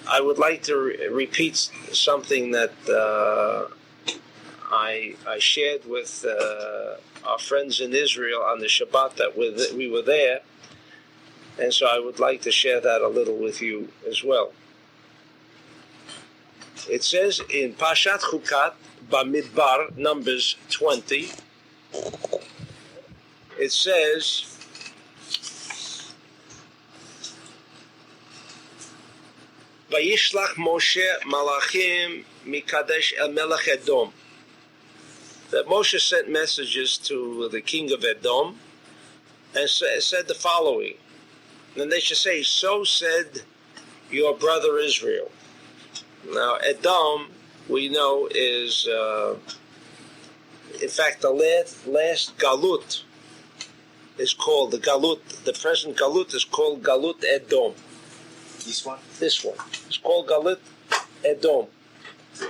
I would like to repeat something that I shared with our friends in Israel on the Shabbat that we were there, and so I would like to share that a little with you as well. It says in Parshat Chukat Balak, Numbers 20, it says, Vayishlach Moshe malachim mikadesh el melech Edom. That Moshe sent messages to the king of Edom and said the following. And they should say, so said your brother Israel. Now, Edom, we know, is, in fact, the last Galut is called, the present Galut is called Galut Edom. This one? This one. It's called Galut Edom.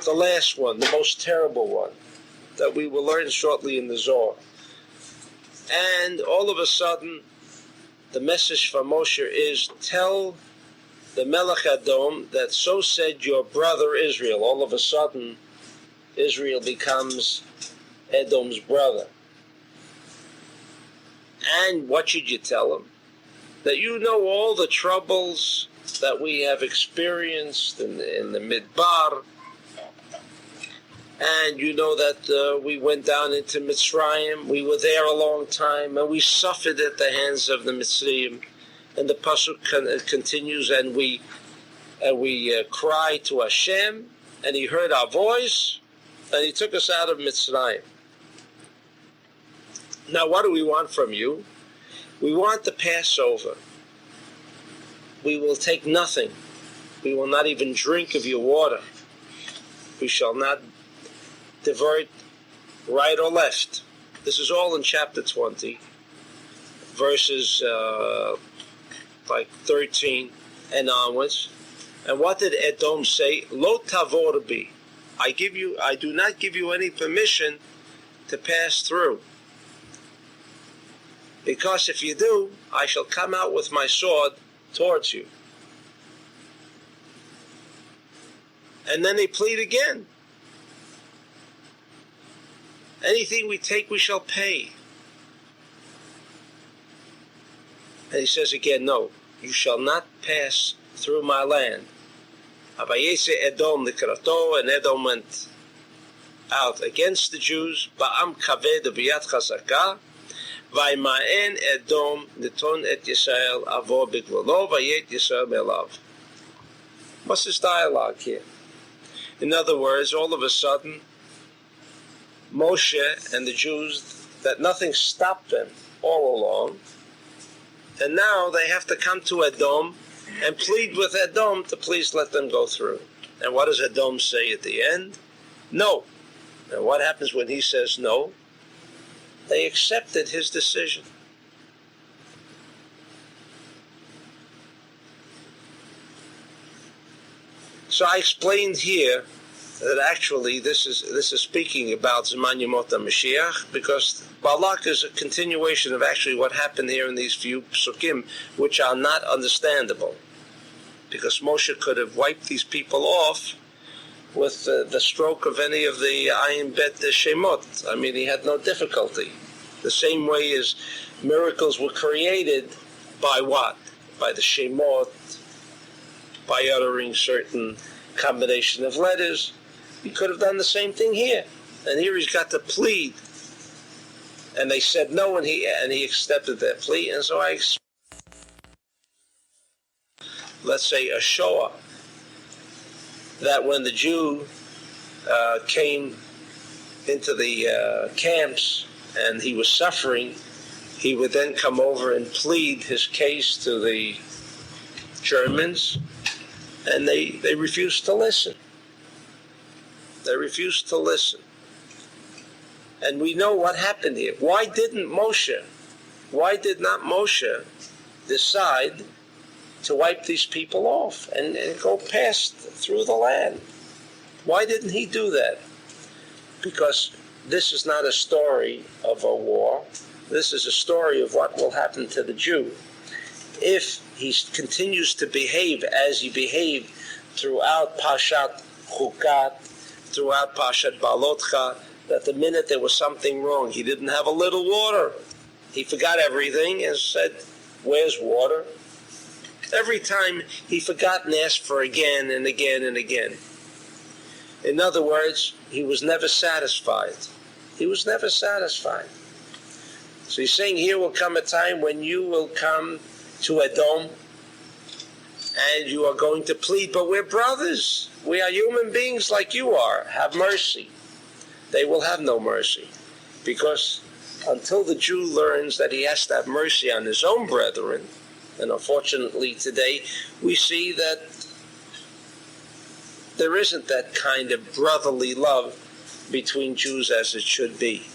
The last one, the most terrible one, that we will learn shortly in the Zohar. And all of a sudden, the message from Moshe is, tell the Melech Edom that so said your brother Israel. All of a sudden, Israel becomes Edom's brother. And what should you tell him? That you know all the troubles that we have experienced in the Midbar, and you know that we went down into Mitzrayim. We were there a long time, and we suffered at the hands of the Mitzrayim. And the pasuk continues, and we cried to Hashem, and He heard our voice, and He took us out of Mitzrayim. Now, what do we want from you? We want the Passover. We will take nothing. We will not even drink of your water. We shall not divert right or left. This is all in chapter 20, verses 13 and onwards. And what did Edom say? Lo tavor bi. I do not give you any permission to pass through. Because if you do, I shall come out with my sword towards you. And then they plead again. Anything we take, we shall pay. And he says again, no, you shall not pass through my land. Abayese Edom nikrato, and Edom went out against the Jews. Ba'am kaved b'yad chazaka. Vaymaen Edom niton et Yisrael avo b'gvolo vayet Yisrael melav. What's this dialogue here? In other words, all of a sudden, Moshe and the Jews, that nothing stopped them all along, and now they have to come to Edom and plead with Edom to please let them go through. And what does Edom say at the end? No. And what happens when he says no? They accepted his decision. So I explained here that actually this is speaking about Zman Yemot HaMashiach, because Balak is a continuation of actually what happened here in these few psukim, which are not understandable. Because Moshe could have wiped these people off with the stroke of any of the Ayin Bet Shemot. I mean, he had no difficulty. The same way as miracles were created by what? By the Shemot, by uttering certain combination of letters. He could have done the same thing here. And here he's got to plead. And they said no, and he accepted their plea. And so let's say a Shoah, that when the Jew came into the camps and he was suffering, he would then come over and plead his case to the Germans, and they refused to listen. They refused to listen. And we know what happened here. Why did not Moshe decide to wipe these people off and go past through the land? Why didn't he do that? Because this is not a story of a war. This is a story of what will happen to the Jew if he continues to behave as he behaved throughout Parshat Chukat, throughout Parshat Balak, that the minute there was something wrong, he didn't have a little water, he forgot everything and said, "Where's water?" Every time he forgot and asked for again and again and again. In other words, he was never satisfied. He was never satisfied. So he's saying here will come a time when you will come to Edom and you are going to plead, but we're brothers. We are human beings like you are. Have mercy. They will have no mercy, because until the Jew learns that he has to have mercy on his own brethren, and unfortunately today we see that there isn't that kind of brotherly love between Jews as it should be.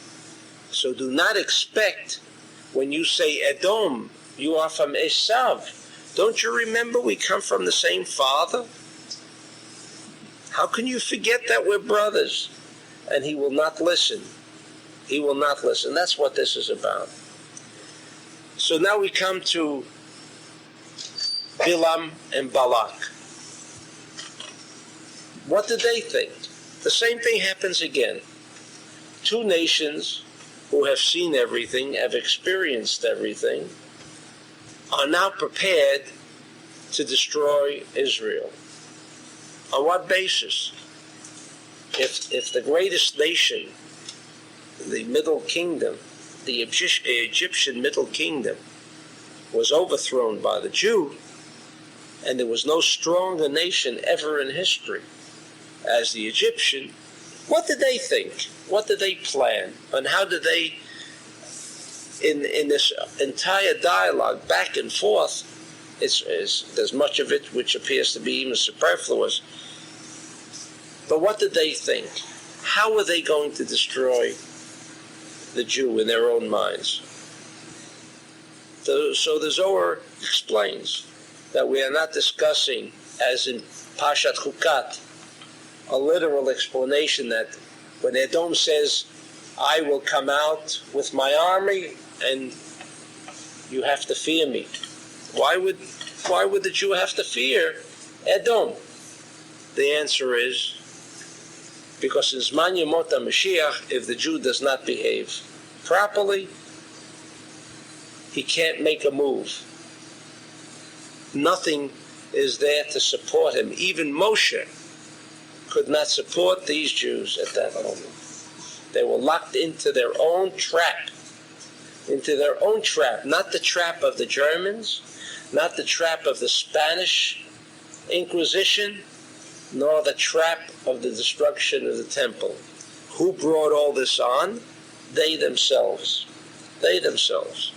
So do not expect, when you say Edom, you are from Esav. Don't you remember we come from the same father? How can you forget that we're brothers? And he will not listen. He will not listen. That's what this is about. So now we come to Bilam and Balak. What did they think? The same thing happens again. Two nations who have seen everything, have experienced everything, are now prepared to destroy Israel. On what basis? If the greatest nation, the Middle Kingdom, the Egyptian Middle Kingdom, was overthrown by the Jew, and there was no stronger nation ever in history as the Egyptian, what did they think? What did they plan? And how did they, in this entire dialogue back and forth, there's much of it which appears to be even superfluous, but what did they think? How were they going to destroy the Jew in their own minds? So the Zohar explains that we are not discussing, as in Parshat Chukat, a literal explanation that when Edom says, "I will come out with my army and you have to fear me." Why would the Jew have to fear Edom? The answer is because in Zman Yemot HaMashiach, if the Jew does not behave properly, he can't make a move. Nothing is there to support him. Even Moshe could not support these Jews at that moment. They were locked into their own trap. Not the trap of the Germans, not the trap of the Spanish Inquisition, nor the trap of the destruction of the temple. Who brought all this on? They themselves. They themselves.